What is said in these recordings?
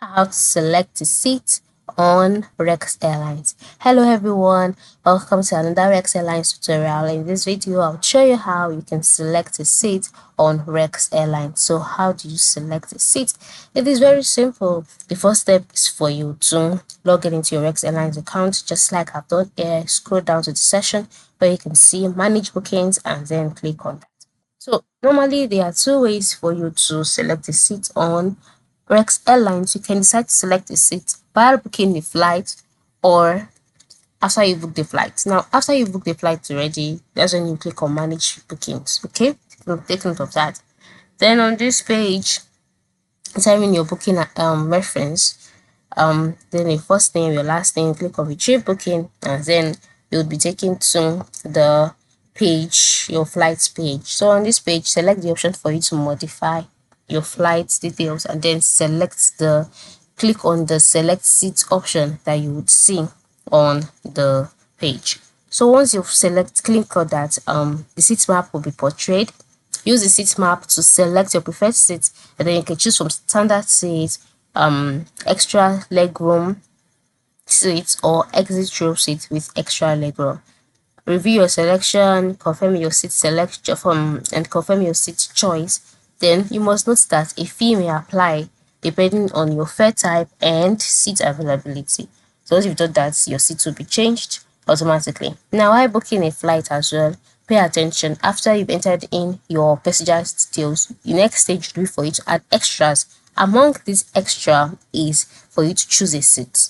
how to select a seat on Rex Airlines. Hello everyone, welcome to another Rex Airlines tutorial. In this video, I'll show you how you can select a seat on Rex Airlines. So how do you select a seat? It is very simple. The first step is for you to log in into your Rex Airlines account, just like I've done here. Scroll down to the section where you can see manage bookings and then click on that. So normally there are two ways for you to select a seat on Rex Airlines. You can decide to select a seat while booking the flight or after you book the flight. Now, after you book the flight already, that's when you click on manage bookings. Okay, take note of that. Then on this page, entering your booking reference, then the first name, your last name, click on retrieve booking, and then you'll be taken to the page, your flights page. So on this page, select the option for you to modify your flight details, and then click on the select seat option that you would see on the page. So once you've click on that, the seat map will be portrayed. Use the seat map to select your preferred seat, and then you can choose from standard seat, extra legroom seat, or exit row seat with extra legroom. Review your selection, confirm your seat selection and confirm your seat choice. Then you must note that a fee may apply depending on your fare type and seat availability. So once you've done that, your seat will be changed automatically. Now, while booking a flight as well, pay attention. After you've entered in your passenger's details, the next stage will be for you to add extras. Among these extra is for you to choose a seat.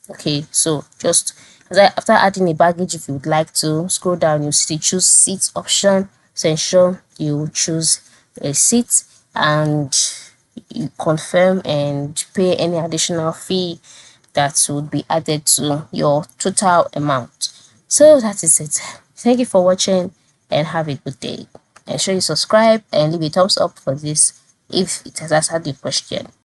Okay, so just after adding a baggage, if you would like to scroll down, you see choose seat option. So ensure you choose a seat and you confirm and pay any additional fee that would be added to your total amount. So that is it. Thank you for watching and have a good day. Ensure you subscribe and leave a thumbs up for this if it has answered your question.